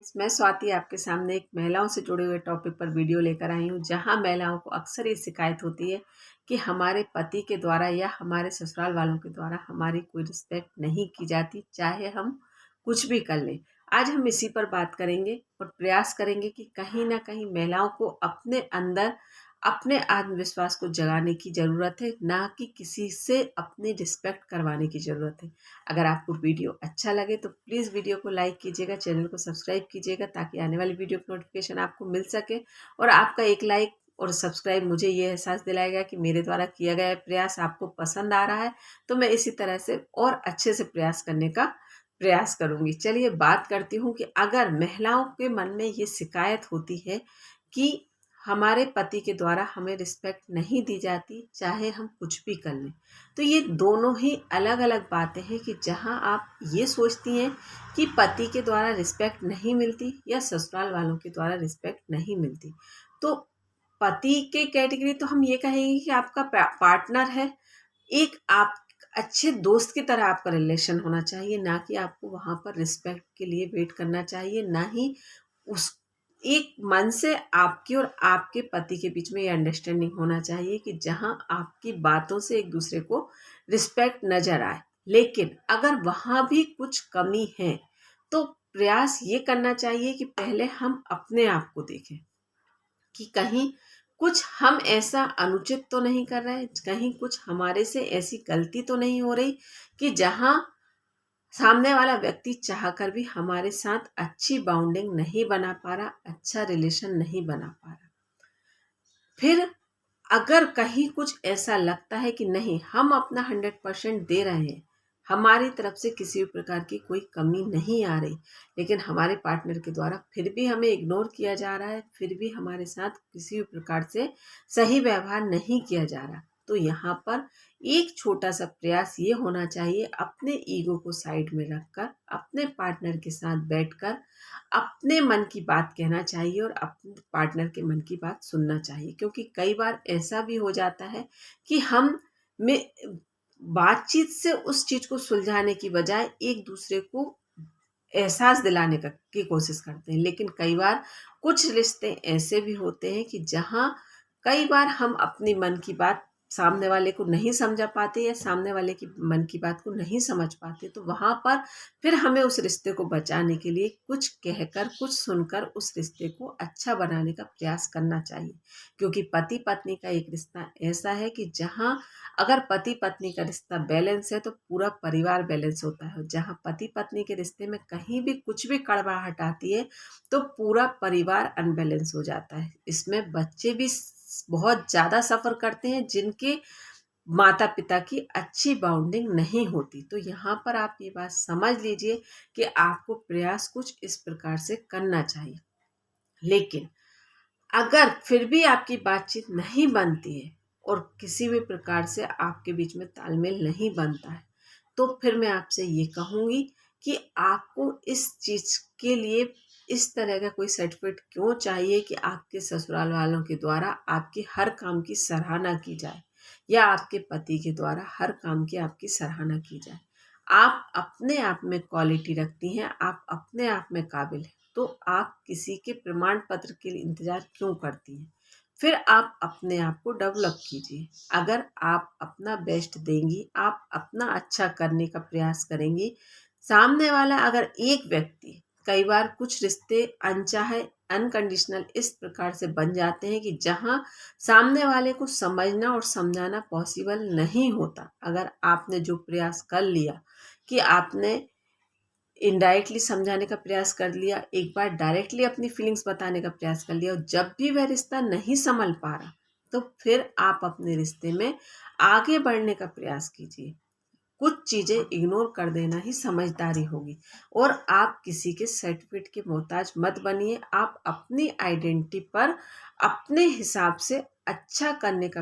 Friends, मैं स्वाति आपके सामने एक महिलाओं से जुड़े हुए टॉपिक पर वीडियो लेकर आई हूँ, जहाँ महिलाओं को अक्सर ये शिकायत होती है कि हमारे पति के द्वारा या हमारे ससुराल वालों के द्वारा हमारी कोई रिस्पेक्ट नहीं की जाती, चाहे हम कुछ भी कर लें। आज हम इसी पर बात करेंगे और प्रयास करेंगे कि कहीं ना कहीं महिलाओं को अपने अंदर अपने आत्मविश्वास को जगाने की ज़रूरत है, ना कि किसी से अपनी रिस्पेक्ट करवाने की ज़रूरत है। अगर आपको वीडियो अच्छा लगे तो प्लीज़ वीडियो को लाइक कीजिएगा, चैनल को सब्सक्राइब कीजिएगा ताकि आने वाली वीडियो की नोटिफिकेशन आपको मिल सके। और आपका एक लाइक और सब्सक्राइब मुझे ये एहसास दिलाएगा कि मेरे द्वारा किया गया प्रयास आपको पसंद आ रहा है, तो मैं इसी तरह से और अच्छे से प्रयास करने का प्रयास करूँगी। चलिए बात करती हूँ कि अगर महिलाओं के मन में ये शिकायत होती है कि हमारे पति के द्वारा हमें रिस्पेक्ट नहीं दी जाती, चाहे हम कुछ भी कर लें, तो ये दोनों ही अलग अलग बातें हैं कि जहां आप ये सोचती हैं कि पति के द्वारा रिस्पेक्ट नहीं मिलती या ससुराल वालों के द्वारा रिस्पेक्ट नहीं मिलती। तो पति के कैटेगरी तो हम ये कहेंगे कि आपका पार्टनर है, एक आप अच्छे दोस्त की तरह आपका रिलेशन होना चाहिए, ना कि आपको वहाँ पर रिस्पेक्ट के लिए वेट करना चाहिए, ना ही उस एक मन से आपकी और आपके पति के बीच में ये अंडरस्टैंडिंग होना चाहिए कि जहाँ आपकी बातों से एक दूसरे को रिस्पेक्ट नजर आए। लेकिन अगर वहाँ भी कुछ कमी है तो प्रयास ये करना चाहिए कि पहले हम अपने आप को देखें कि कहीं कुछ हम ऐसा अनुचित तो नहीं कर रहे, कहीं कुछ हमारे से ऐसी गलती तो नहीं हो रही कि जहाँ सामने वाला व्यक्ति चाहकर भी हमारे साथ अच्छी बाउंडिंग नहीं बना पा रहा, अच्छा रिलेशन नहीं बना पा रहा। फिर अगर कहीं कुछ ऐसा लगता है कि नहीं, हम अपना 100% दे रहे हैं, हमारी तरफ से किसी भी प्रकार की कोई कमी नहीं आ रही, लेकिन हमारे पार्टनर के द्वारा फिर भी हमें इग्नोर किया जा रहा है, फिर भी हमारे साथ किसी भी प्रकार से सही व्यवहार नहीं किया जा रहा, तो यहाँ पर एक छोटा सा प्रयास ये होना चाहिए, अपने ईगो को साइड में रखकर अपने पार्टनर के साथ बैठकर अपने मन की बात कहना चाहिए और अपने पार्टनर के मन की बात सुनना चाहिए। क्योंकि कई बार ऐसा भी हो जाता है कि हम में बातचीत से उस चीज को सुलझाने की बजाय एक दूसरे को एहसास दिलाने की कोशिश करते हैं, लेकिन कई बार कुछ रिश्ते ऐसे भी होते हैं कि जहाँ कई बार हम अपनी मन की बात सामने वाले को नहीं समझा पाते या सामने वाले की मन की बात को नहीं समझ पाते, तो वहां पर फिर हमें उस रिश्ते को बचाने के लिए कुछ कहकर कुछ सुनकर उस रिश्ते को अच्छा बनाने का प्रयास करना चाहिए। क्योंकि पति पत्नी का एक रिश्ता ऐसा है कि जहाँ अगर पति पत्नी का रिश्ता बैलेंस है तो पूरा परिवार बैलेंस होता है। जहाँ पति पत्नी के रिश्ते में कहीं भी कुछ भी कड़वाहट आती है तो पूरा परिवार अनबैलेंस हो जाता है। इसमें बच्चे भी बहुत ज़्यादा सफ़र करते हैं जिनके माता पिता की अच्छी बाउंडिंग नहीं होती। तो यहाँ पर आप ये बात समझ लीजिए कि आपको प्रयास कुछ इस प्रकार से करना चाहिए। लेकिन अगर फिर भी आपकी बातचीत नहीं बनती है और किसी भी प्रकार से आपके बीच में तालमेल नहीं बनता है, तो फिर मैं आपसे ये कहूँगी कि आपको इस चीज़ के लिए इस तरह का कोई सर्टिफिकेट क्यों चाहिए कि आपके ससुराल वालों के द्वारा आपके हर काम की सराहना की जाए या आपके पति के द्वारा हर काम की आपकी सराहना की जाए। आप अपने आप में क्वालिटी रखती हैं, आप अपने आप में काबिल हैं, तो आप किसी के प्रमाण पत्र के लिए इंतजार क्यों करती हैं? फिर आप अपने आप को डेवलप कीजिए। अगर आप अपना बेस्ट देंगी, आप अपना अच्छा करने का प्रयास करेंगी, सामने वाला अगर एक व्यक्ति, कई बार कुछ रिश्ते अनचाहे अनकंडीशनल इस प्रकार से बन जाते हैं कि जहां सामने वाले को समझना और समझाना पॉसिबल नहीं होता। अगर आपने जो प्रयास कर लिया कि आपने इनडायरेक्टली समझाने का प्रयास कर लिया, एक बार डायरेक्टली अपनी फीलिंग्स बताने का प्रयास कर लिया और जब भी वह रिश्ता नहीं संभल पा रहा, तो फिर आप अपने रिश्ते में आगे बढ़ने का प्रयास कीजिए। कुछ चीज़ें इग्नोर कर देना ही समझदारी होगी और आप किसी के सर्टिफिकेट के मोहताज मत बनिए। आप अपनी आइडेंटिटी पर अपने हिसाब से अच्छा करने का